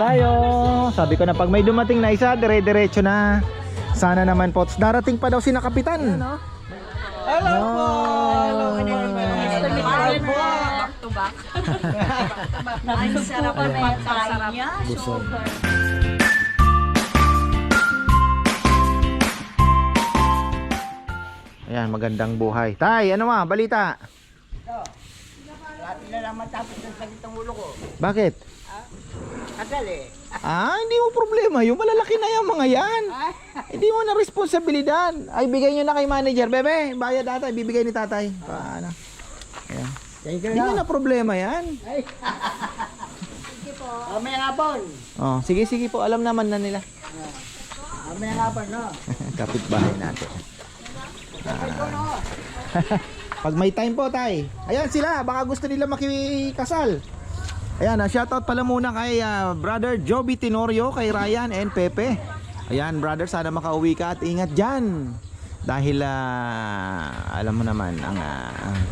tayo. Sabi ko na pag may dumating na isa, dire-diretso na. Sana naman po. Darating pa daw si na Kapitan. Hello po! Hello po! Back to back. Ang sarap ang pagkain niya. Busog. Super. Ayan, magandang buhay. Tay, ano ma? Balita? Lapit na lang matapos ng sakit ng ulo ko. Bakit? Tagal eh. Hindi mo problema. Yung malalaki na yung mga yan. Hindi mo na responsibilidad. Ay, bigay nyo na kay manager. Bebe, bayad tatay. Bibigay ni tatay. Paano? Ayan. Hindi mo na problema yan. Ay. Sige po. Mamaya nga po. Oh, sige, sige po. Alam naman na nila. Mamaya nga po, no? Kapitbahay natin. Pag may time po tay. Ayan sila, baka gusto nila makikasal. Ayan, shoutout pala muna kay brother Joby Tenorio, kay Ryan and Pepe. Ayan brother, sana makauwi ka at ingat dyan. Dahil alam mo naman, ang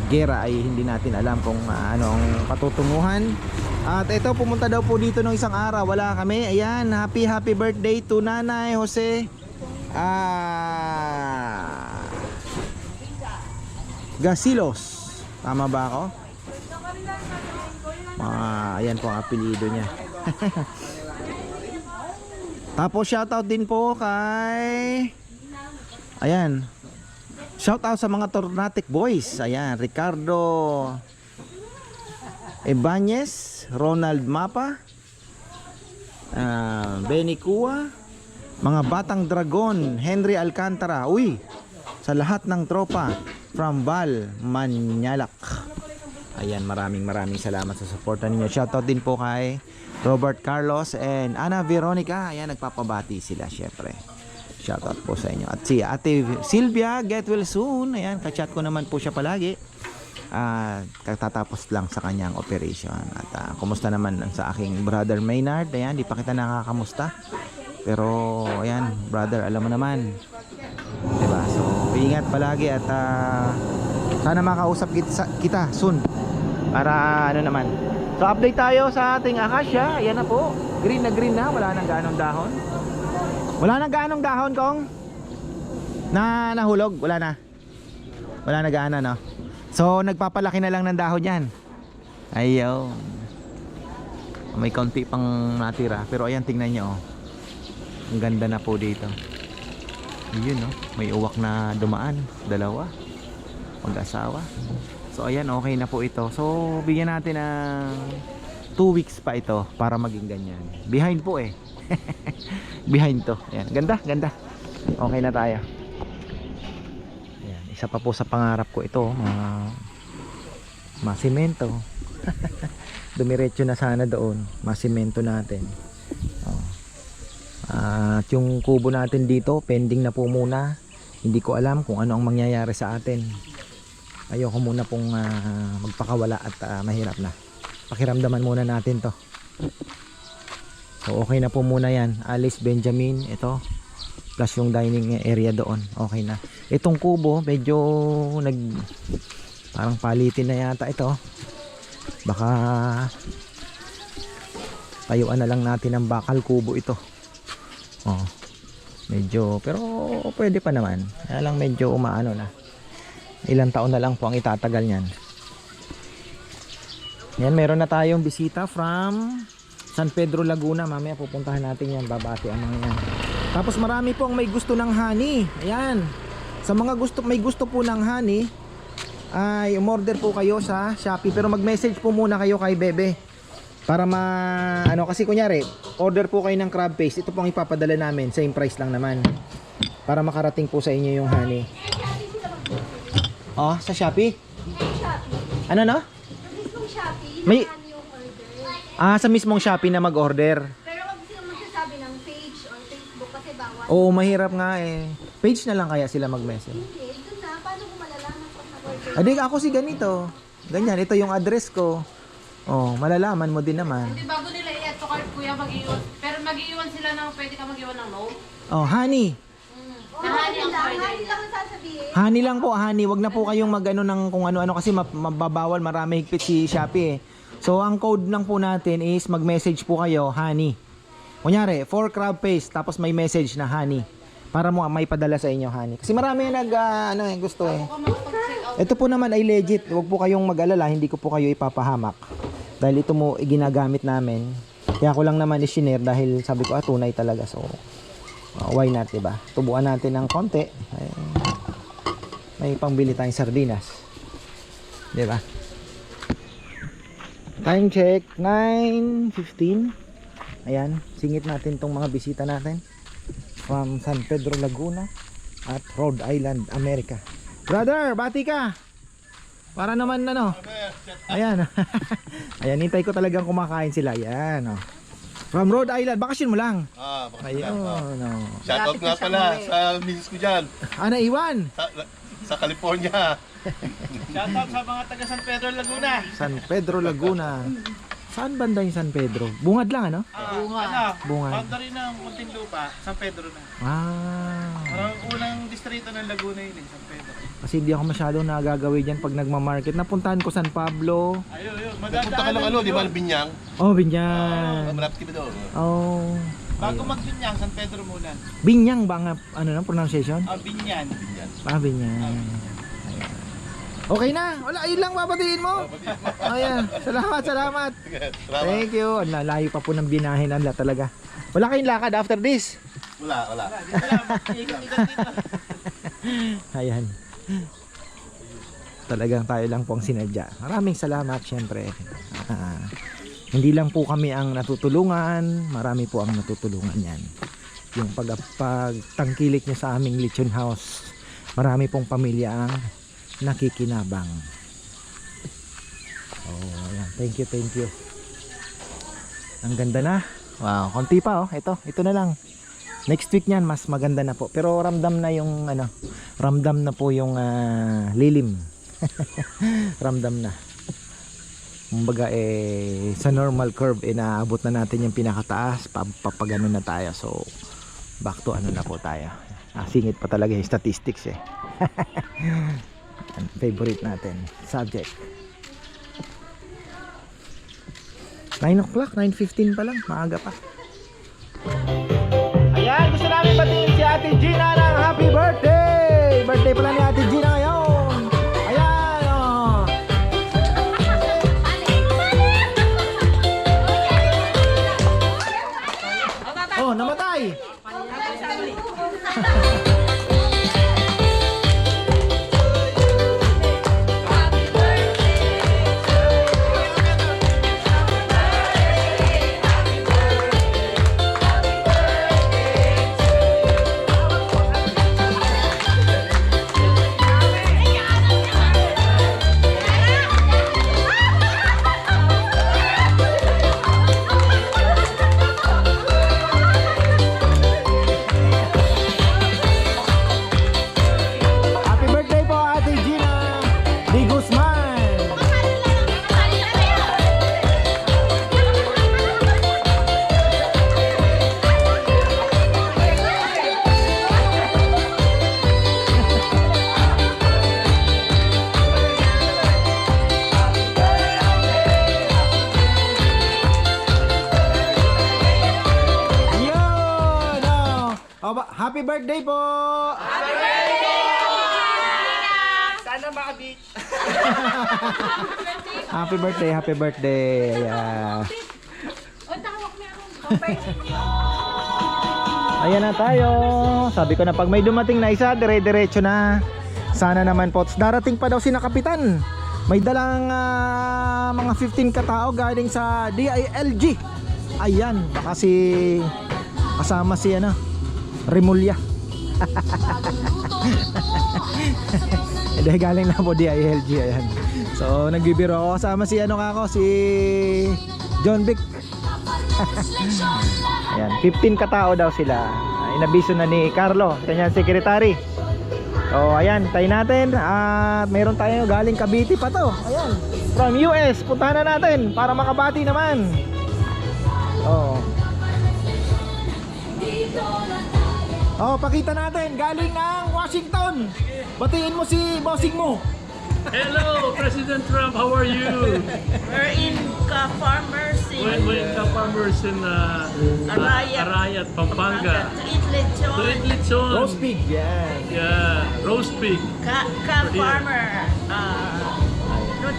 gera ay hindi natin alam kung anong patutunguhan. At ito, pumunta daw po dito ng isang araw, wala kami. Ayan, happy birthday to Nanay Jose Gasilos. Tama ba ako? Ayan po ang apelyido niya. Tapos shoutout din po kay ayan, shoutout sa mga Tornatic Boys. Ayan, Ricardo Ebanez, Ronald Mapa, Benny Cua, mga Batang Dragon, Henry Alcantara. Uy, sa lahat ng tropa from Val, Manyalak. Ayan, maraming salamat sa suporta ninyo. Shoutout din po kay Robert Carlos and Ana Veronica. Ayan, nagpapabati sila syempre. Shoutout po sa inyo. At si Ate Sylvia, get well soon. Ayan, kachat ko naman po siya palagi. Katatapos lang sa kanyang operation. At kumusta naman sa aking brother Maynard. Ayan, di pa kita nakakamusta. Pero ayan, brother, alam mo naman. Diba? So, ingat palagi at sana makausap kita soon. Para ano naman. So, update tayo sa ating acacia. Ayan na po. Green na. Wala nang gaanong dahon. Wala nang gaanong dahon, Kong? Nahulog? Wala na. Wala na gaano, no? So, nagpapalaki na lang ng dahon yan. Ayaw. May konti pang natira. Pero ayan, tingnan nyo. Ang ganda na po dito. Yun, no? May uwak na dumaan. Dalawa. Mag-asawa. So ayan, okay na po ito. So bigyan natin ng 2 weeks pa ito para maging ganyan. Behind po eh. Behind to. Ayan, ganda. Okay na tayo. Ayan, isa pa po sa pangarap ko ito, masimento. Dumiretso na sana doon. Masimento natin. At yung kubo natin dito, pending na po muna. Hindi ko alam kung ano ang mangyayari sa atin. Ayoko muna pong magpakawala at mahirap na. Pakiramdaman muna natin to. So okay na po muna yan. Alice, Benjamin, ito. Plus yung dining area doon. Okay na. Itong kubo, medyo parang palitin na yata ito. Baka tayuan na lang natin ang bakal kubo ito. Medyo, pero pwede pa naman. Kaya lang medyo umaano na. Ilang taon na lang po ang itatagal niyan. Yan, meron na tayong bisita from San Pedro, Laguna. Mamaya pupuntahan natin yan, babati ang mga yan. Tapos marami po ang may gusto ng honey. Ayan, sa mga may gusto po ng honey, ay umorder po kayo sa Shopee. Pero mag-message po muna kayo kay Bebe para kasi kunyari order po kayo ng crab paste. Ito po ang ipapadala namin, same price lang naman, para makarating po sa inyo yung honey. Sa Shopee? Ano no? Sa mismong Shopee, May yung order. sa mismong Shopee na mag-order. Pero wag silang magsasabi ng page or Facebook kasi bawal. Oo, mahirap nga eh. Page na lang kaya sila mag-message. Hindi, dun na. Paano kung malalaman pag nag-order? Adik, ako si ganito. Ganyan, ito yung address ko. Malalaman mo din naman. Hindi, bago nila i-add to cart, kuya, mag-iwan. Pero mag-iwan sila ng, pwede ka mag-iwan ng note. Honey. Honey lang ang sasabihin. Honey lang po, honey. Wag na po kayong mag-ano ng kung ano-ano kasi mababawal, marami higpit si Shopee eh. So, ang code lang po natin is mag-message po kayo, honey. Kunyari, 4 crab paste tapos may message na honey. Para mo may padala sa inyo honey. Kasi marami yung gusto eh. Ito po naman ay legit. Huwag po kayong mag-alala, hindi ko po kayo ipapahamak. Dahil ito mo ginagamit namin. Kaya ko lang naman i-share dahil sabi ko tunay talaga. So why not, diba? Tubuan natin ng konti. May pangbili tayong sardinas. Diba? Time check 9:15. Ayan, singit natin tong mga bisita natin from San Pedro Laguna at Rhode Island, America. Brother, bati ka. Para naman ayan. Ayan, hintay ko talagang kumakain sila. Ayan, oh. From Rhode Island, bakasyon mo lang. Bakasyon Ayun, lang. oh. Shoutout nga pala sa misis ko dyan. Naiwan. Sa California. Shoutout sa mga taga San Pedro Laguna. San Pedro Laguna. Saan banda yung San Pedro? Bungad lang, ano? Bungad. Boundary ng Muntinlupa, San Pedro na. Ah. Parang unang distrito ng Laguna yun, San Pedro. Kasi hindi ako masyadong nagagawin dyan pag nagmamarket. Napuntahan ko San Pablo. Ayun. Punta ka ng di ba, Binyang? Oh, Binyang. Malapit ka doon. Oh. Bago mag-Binyang, San Pedro muna. Binyang ba nga, pronunciation? Binyan. Binyang. Okay na. Wala, ayun lang babatiin mo. Ayan. Salamat. Thank you. Layo pa po ng binahin nila talaga. Wala kayong lakad after this? Wala. Ayan. Talagang tayo lang po ang sinadya. Maraming salamat syempre. Hindi lang po kami ang natutulungan, marami po ang natutulungan yan. Yung pagtangkilik nyo sa aming lechon house, marami pong pamilya ang nakikinabang. Oh, ayan. Thank you. Ang ganda na. Wow, konti pa oh. Ito na lang. Next week niyan mas maganda na po. Pero ramdam na yung ramdam na po yung lilim. Ramdam na. Kumbaga sa normal curve naabot na natin yung pinakataas, papagano na tayo. So back to na po tayo. Singit pa talaga yung statistics eh. Favorite natin subject. 9 o'clock, 9:15 pa lang, maaga pa. Ayan, gusto namin batiin si Ate Gina ng happy birthday. Birthday pala ni Ate Gina ngayon. Ayan, oh. Oh, namatay. Happy birthday po! Happy birthday! Sana maka-beach. Happy birthday. Yeah. Ayan na tayo. Sabi ko na pag may dumating na isa, dire-diretso na. Sana naman po. Darating pa daw si na Kapitan. May dalang mga 15 katao galing sa DILG. Ayan, baka kasama si Rimulya. Hindi, galing na po DILG. Ayan. So nagbibiro ako, kasama si si John Vic. Ayan, 15 katao daw sila. Inabiso na ni Carlo, kanyang secretary. So ayan, tayo natin. At mayroon tayo galing Cavite pa to. Ayan, from US. Puntahan na natin para makabati naman. Pakita natin galing ng Washington. Batiin mo si bossing mo. Hello, President Trump. How are you? We're in Farmers in We're in farmers in Arayat, Pampanga. to eat lechon. To eat lechon. Roast pig, yan. Yeah, roast pig. Farmer.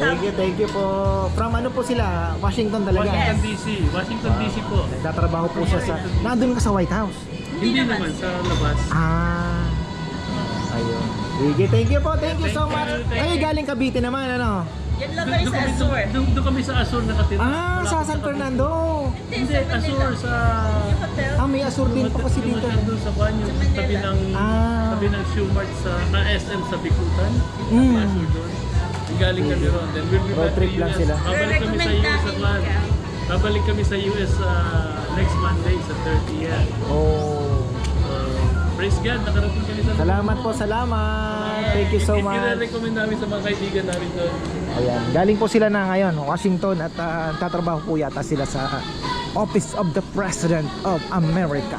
Thank you po. From ano po sila? Washington talaga. Washington DC. Washington DC po. Nagtatrabaho po siya sa... Nandun ka sa White House? Hindi naman sa labas. Ah. Ayun. Sige, thank you po. Thank you so much. Ay, galing Cavite naman, ano? Yan lang kayo sa Azure. Doon kami sa Azure nakatira. Ah, sa San Fernando. Hindi, Azure sa... Ah, may Azur din po kasi Yung dito. hotel doon sa Banyo, tabi ng Shoemart sa SM sa Bikutan. Mm. Azure doon. Galing kami ron. Then we'll be Road back trip to lang US. sila. Babalik kami sa US at last. Babalik kami sa US next Monday sa 30th. Oh. Praise God, nakarating kami sa... Salamat po, salamat. Thank you so much. Kina-recommend namin sa mga kaibigan namin doon. Ayan, galing po sila na ngayon, Washington, at tatrabaho po yata sila sa Office of the President of America.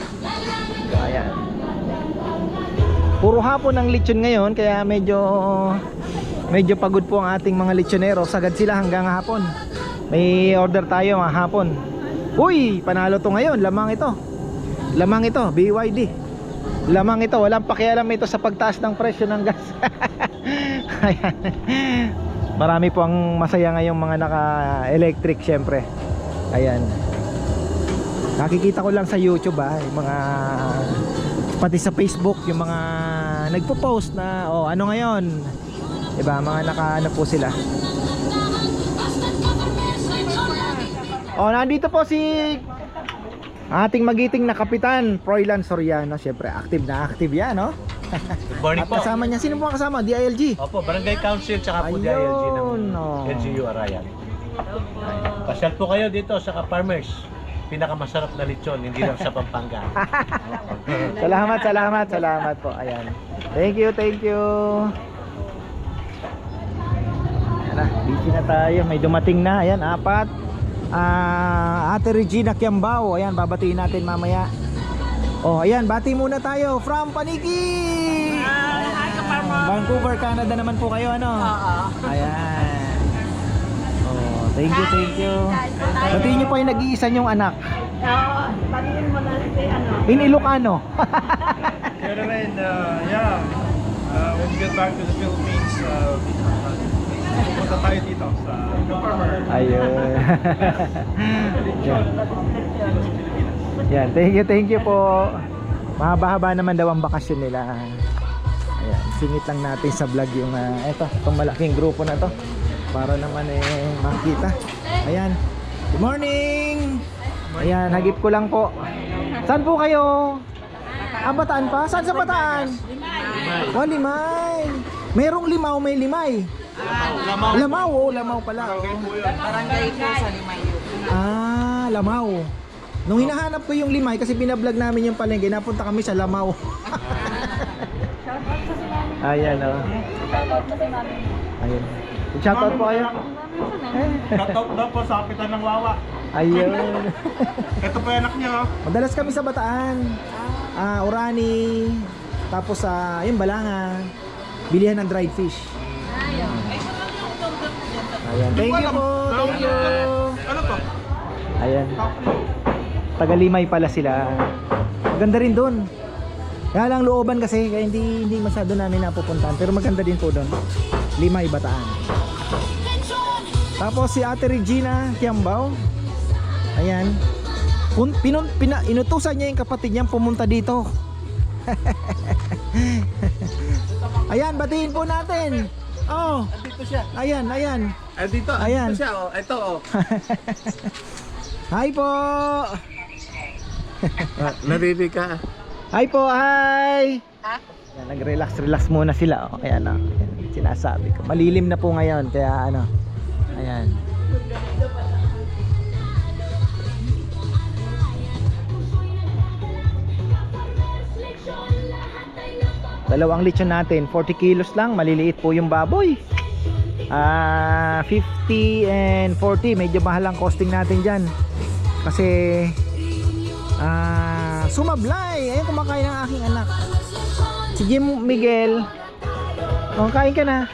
Ayan. Puro hapon ang lechon ngayon, kaya medyo pagod po ang ating mga lechonero. Sagad sila hanggang hapon. May order tayo mga hapon. Uy, panalo to ngayon, lamang ito. Lamang ito, BYD. Lamang ito, walang pakialam ito sa pagtaas ng presyo ng gas. Ayan. Marami po ang masaya ngayong mga naka-electric syempre. Ayan. Nakikita ko lang sa YouTube yung mga pati sa Facebook yung mga nagpo-post na ano ngayon. Diba, mga naka-ano po sila. Nandito po si ating magiting na kapitan, Froilan Soriano. Siyempre, active na active yan, no? Good morning At po. kasama niya, sino po ang kasama? DILG? Opo, Barangay Council tsaka po Ayun, DILG ng oh. LGU Arayan. Pasyal po kayo dito sa Farmers. Pinakamasarap na lechon, hindi lang sa Pampanga. Salamat po. Ayan. Thank you. Ayan na, busy na tayo. May dumating na. Ayan, 4. Ate Regina Kiambao. Ayan, babatiin natin mamaya. Ayan, bati muna tayo from Paniki. Vancouver, Canada naman po kayo, ano? Ayan. Thank you. Batiin niyo po yung nag-iisa niyong anak. Pagin mo na si In Ilocano. Pero then, when we get back to the Philippines, pupunta tayo dito sa farmer. Ayun. Yan, thank you po. Mahaba-haba naman daw ang bakasyon nila. Ayan, singit lang natin sa vlog yung itong malaking grupo na to para naman makita. Ayan. Good morning. Ayan, hagip ko lang po. Saan po kayo? Bataan pa? Saan sa Bataan? Limay. Merong limaw, may limay. Lamaw pala. Barangay po sa Limay. Lamaw. Nung hinahanap ko yung limay kasi binablog namin yung palengke, napunta kami sa Lamaw. Ayan Ayun. Shoutout po kayo. Shoutout daw po sa kapitan ng Wawa. Ayun. Ito po yung anak niya. Madalas kami sa Bataan. Orani. Tapos yung Balanga. Bilihan ng dried fish. Ayan. Thank you po. Thank you. Ano to? Ayan. Tagalimay pala sila. Maganda rin doon. Kaya lang looban kasi kaya hindi masyado namin napupuntahan. Pero maganda din po doon. Limay, Bataan. Tapos si Ate Regina Kiambao. Ayan. Inutusan niya yung kapatid niya pumunta dito. Ayan, batiin po natin. Dito siya. Ayan. Dito siya. Ito. Hi po. Naririnig ka. Hi po, hi. Ayan, nag-relax muna sila. Ayan, ayan, sinasabi ko. Malilim na po ngayon, kaya ayan. Dalawang lechon natin, 40 kilos lang, maliliit po yung baboy. 50 and 40, medyo mahal ang costing natin dyan. Kasi sumablay. Ayun, kumakain ang aking anak. Si Jim Miguel. Kain ka na.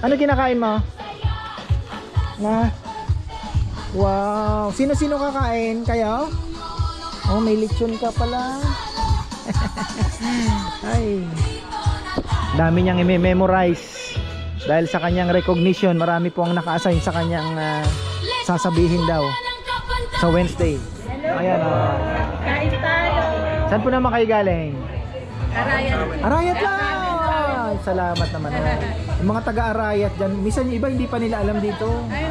Ano kinakain mo? Na? Wow. Sino-sino kakain? Kayo? Oh, may lechon ka pala. Ay. Dami niyang i-memorize. Dahil sa kanyang recognition, marami po ang naka-assign sa kanyang sasabihin daw sa Wednesday. Ayan. Kain tayo. Saan po naman kayo galing? Arayat. Arayat lang! Salamat naman. Yung mga taga-Arayat dyan, minsan yung iba hindi pa nila alam dito. Ay,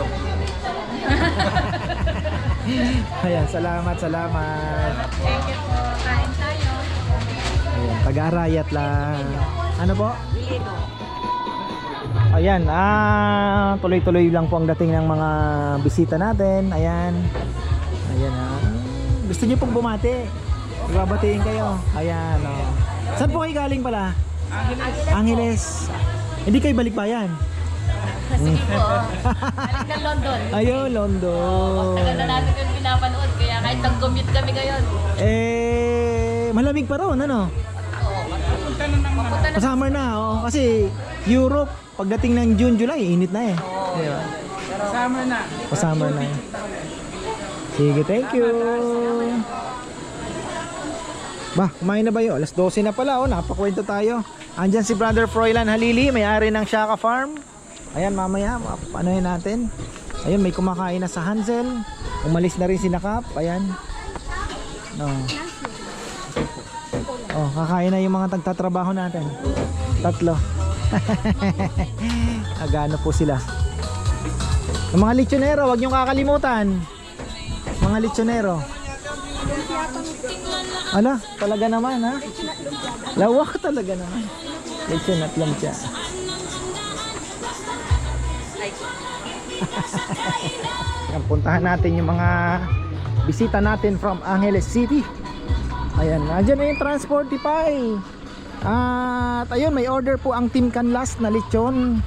opo. Ayan, salamat. Thank you po. Kain tayo. Ayan, taga-Arayat lang. Ano po? Ayan, tuloy-tuloy lang po ang dating ng mga bisita natin. Ayan. Gusto niyo pong bumati? Ibabatiin kayo. Ayan, oh. Saan po kayo galing pala? Angeles. Hindi kayo balikbayan? Sige po. Galing ng London. Ayun, London. Tagal na natin yung pinapanood. Kaya kahit nag-commute kami ngayon. Malamig pa ron, ano? Papunta na. Summer na, oh. Kasi Europe, pagdating ng June, July, init na eh. Diba? Summer na. Sige, thank you. Bah, kumain na ba yun? Alas 12 na pala, oh. Napakwento tayo. Andyan si Brother Froilan Halili, may-ari ng Shaka Farm. Ayan, mamaya, paanohin natin. Ayun, may kumakain na sa Hansel. Umalis na rin si Nakap. Ayan. Oh, kakain na yung mga tagtatrabaho natin. 3. Agano po sila. Yung mga lechonero, wag niyong kakalimutan. Mga lechonero. Ala, talaga naman ha. Lawak talaga naman. Lechon at lumpia. Yan, puntahan natin yung mga bisita natin from Angeles City. Ayan, nandiyan na yung Transportify. At ayun, may order po ang Team Canlas na lechon.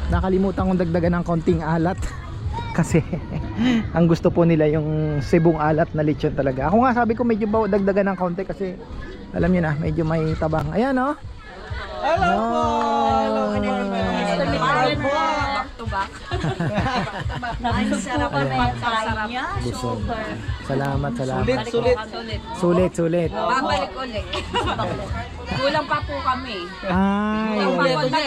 Nakalimutan kong dagdagan ng konting alat. Kasi ang gusto po nila yung sibong alat na lechon talaga. Ako nga sabi ko medyo dagdagan ng konti kasi alam niyo na, medyo may tabang. Ayan oh. Hello po. Back to back. Ang sarap ang pagkain niya. Super. Salamat. Sulit. Sulit. Babalik ulit. Kulang pa po kami. Ay.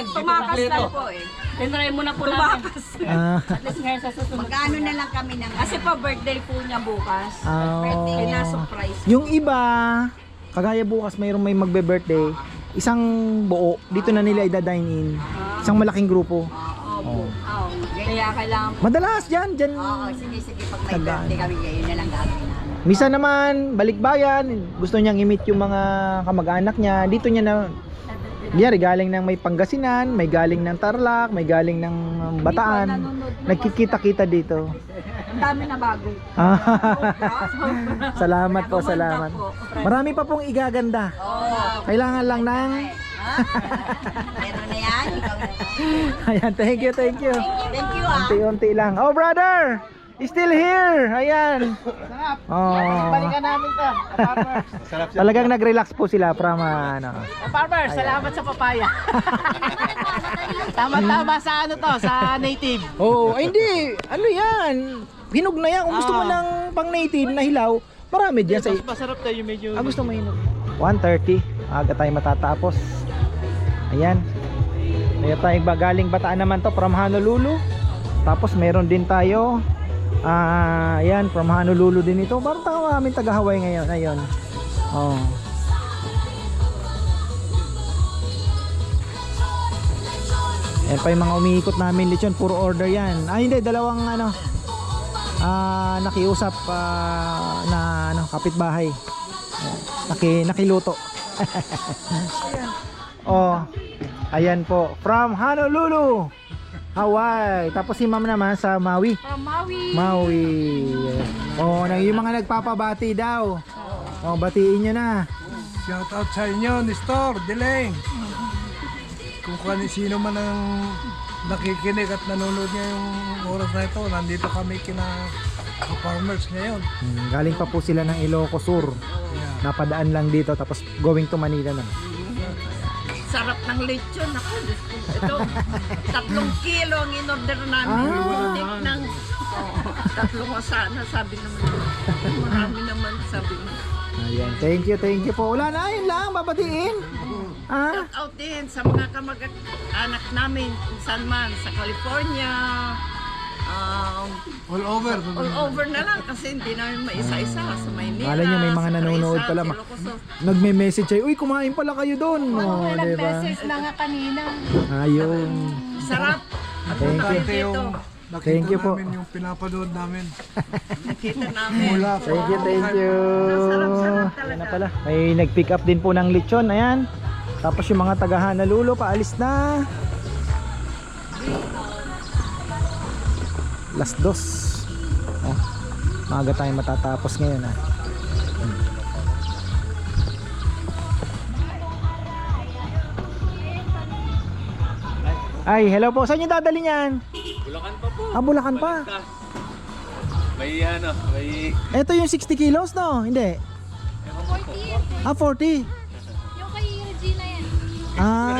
Tumakas na po eh. Tinry mo na po namin. At least ngayon sa susunod. Magkano na lang kami ng Kasi pa birthday po niya bukas. Oh. Pina-surprise. Yung iba, kagaya bukas may magbe-birthday, isang buo, dito na nila i-dine in. Isang malaking grupo. Opo. Kaya kailangan Madalas dyan. Oo, sige. Pag may Tagaan. birthday kami, ngayon na lang gagawin namin. Misa naman, balikbayan, gusto niyang i-meet yung mga kamag-anak niya. Dito niya na, biyari, galing ng may Pangasinan, may galing ng Tarlac, may galing ng Bataan. Nagkikita-kita dito. ang dami na bago. Salamat po, salamat. Marami pa pong igaganda. Kailangan lang ng... Meron na yan. Ikaw na. Ayan, thank you. Thank you ah. Unti-unti lang. Oh, brother! Still here! Ayan. Oh. Balikan namin to. Talagang nag-relax po sila from ano. Farmer, salamat sa papaya. Tama-tama sa ano to, sa native. Oh, ay hindi. Ano yan? Hinog na yan. Kung gusto mo ng pang native na hilaw, marami diyan sa... Masarap tayo medyo... gusto mo hinog. 1:30. Aga tayo matatapos. Ayan. May tayong galing Bataan naman to from Honolulu. Tapos meron din tayo ayan, from Honolulu din ito. Parang maraming taga-Hawaii ngayon. Ayun. Oh. Ayan pa yung mga umiikot namin lechon. Puro order yan. Hindi, dalawang ano nakiusap na ano, kapitbahay. Nakiluto. Oh, ayan po from Honolulu, Hawaii. Tapos si ma'am naman sa Maui. From Maui. Maui. Oh, yung mga nagpapabati daw. Oh, batiin nyo na. Shout out sa inyo, Nestor, Deleng. Kung sino man ang nakikinig at nanonood niya yung oras na ito, nandito kami kina farmers ngayon. Galing pa po sila ng Ilocos Sur. Yeah. napadaan lang dito tapos going to Manila na. Sarap ng lechon. Ako, Diyos ko. Ito, 3 kilo ang in-order namin. Tik ng 3 sana, sabi naman. Marami naman, sabi mo. Ayan, thank you po. Wala na, yun lang, babatiin. Ah, Shout out din sa mga kamag-anak namin kung saan man, sa California, All over. all over na lang kasi hindi namin maisa-isa sa Maynila. Akala nyo may mga sa nanonood Paraisan, pala, sa Ilocos. nagme-message kayo, uy, kumain pala kayo doon. No, diba? na nga kanina. Ayun. Sarap. Thank you. Dito. Thank you po. Yung pinapanood namin. Nakita namin. Thank you. Sarap-sarap Ayan na talaga. pala. May nag-pick up din po ng lechon. Ayan. Tapos yung mga taga Honolulu, paalis na. Last dos. Oh, maaga tayo matatapos ngayon ah. Ay, hello po. Saan yung dadali niyan? Bulacan pa po. Ah, Bulacan pa. May ano, may... Ito yung 60 kilos, no? Hindi. 40. Ah, 40. Yung kay Regina yan. Ah.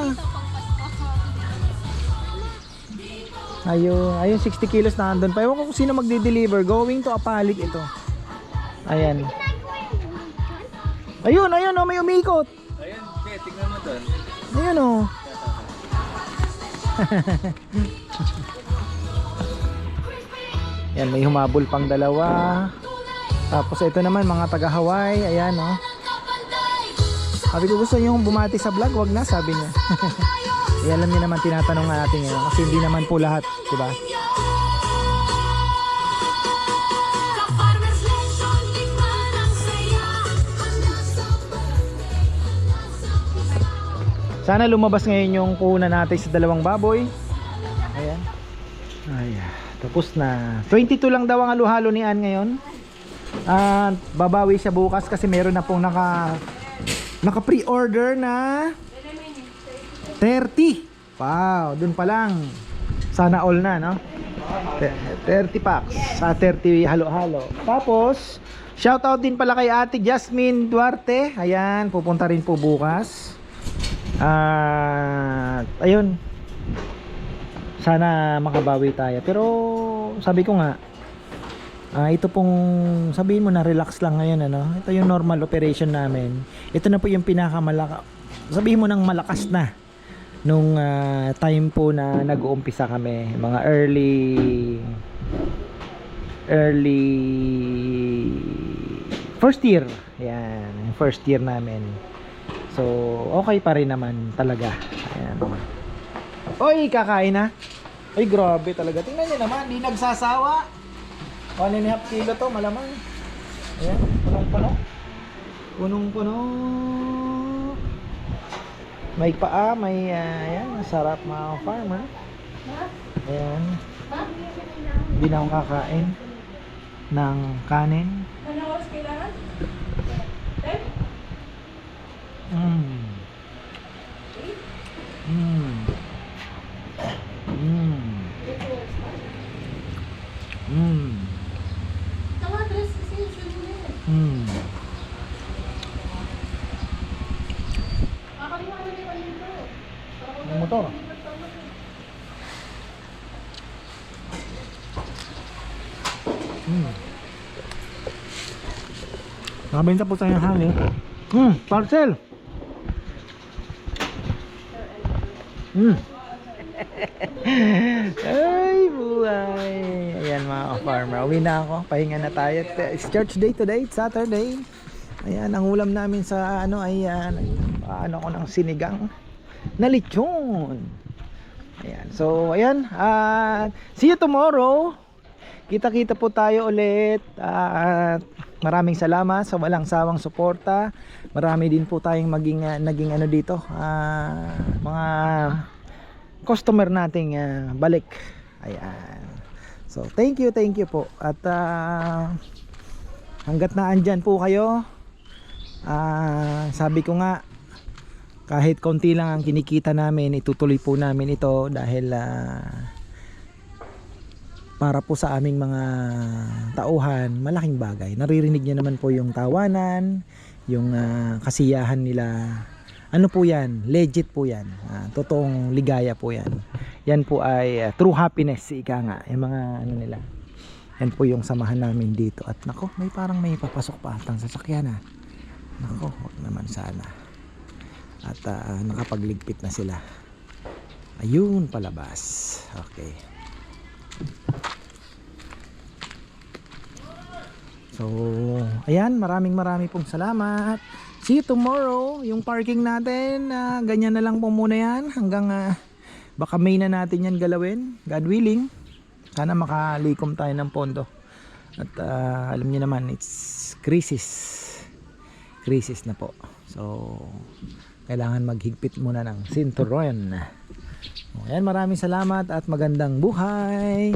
Dito pang Pasko. Ayun 60 kilos na andun pa. Ewan ko kung sino magdi-deliver. Going to Apalit ito. Ayan. Ayun, oh, may umikot. Ayan, tingnan mo doon. Ayun, oh. Yan, may humabol pang dalawa. Tapos ito naman, mga taga Hawaii. Ayan, oh. Sabi ko, gusto nyo bumati sa vlog? Wag na, sabi niya. Eh, alam niyo naman, tinatanong nga natin ngayon. Kasi hindi naman po lahat, diba? Sana lumabas ngayon yung kuhunan natin sa dalawang baboy. Ayan. Ayan. Tapos na. 22 lang daw ang halo-halo ni Ann ngayon. Babawi siya bukas kasi meron na pong naka pre-order na 30. Wow, dun pa lang. Sana all na, no? 30 packs sa 30 halo-halo. Tapos, shoutout din pala kay Ate Jasmine Duarte. Ayan, pupunta rin po bukas. Ayun. Sana makabawi tayo. Pero sabi ko nga, ito pong sabihin mo na relax lang ngayon, ano? Ito yung normal operation namin. Ito na po yung pinakamalakas. Sabihin mo nang malakas na nung time po na nag-uumpisa kami, mga early first year. Yan, first year namin. So, okay pa rin naman talaga. Ayan. Oy, kakain na. Ay, grabe talaga. Tingnan niyo naman, di nagsasawa. 1.5 kilo to, malamang. Ayan, punong-puno. Punong-puno. May paa, may, ayan, sarap mga farmer. Ayan. Hindi na akong kakain ng kanin. Ano oras kailangan? Ang motor. Nakabenta po tayo ng hangin. Parcel. Ay, buhay. Ayan mga farmer. Uwi na ako. Pahinga na tayo. It's church day today. It's Saturday. Ayan, ang ulam namin sa ano ay ano ko ng sinigang na lechon. Ayan. So, ayan. See you tomorrow. Kita-kita po tayo ulit. Maraming salamat sa walang sawang suporta. Marami din po tayong naging ano dito, mga customer nating balik. Ayan. So, thank you po. At hanggat na andyan po kayo, sabi ko nga, kahit konti lang ang kinikita namin, itutuloy po namin ito dahil para po sa aming mga tauhan, malaking bagay. Naririnig niya naman po yung tawanan, yung kasiyahan nila. Ano po yan? Legit po yan. Totoong ligaya po yan. Yan po ay true happiness, ika nga. Yung mga ano nila. Yan po yung samahan namin dito. At nako, may parang may papasok pa atang sasakyan Nako, wag naman sana. At nakapagligpit na sila. Ayun, palabas. Okay. So, ayan, maraming pong salamat. See you tomorrow. Yung parking natin, ganyan na lang po muna yan. Hanggang baka May na natin yan galawin. God willing. Sana makalikom tayo ng pondo. At alam niyo naman, it's crisis. Crisis na po. So, kailangan maghigpit muna ng sinturon. Ayan, maraming salamat at magandang buhay.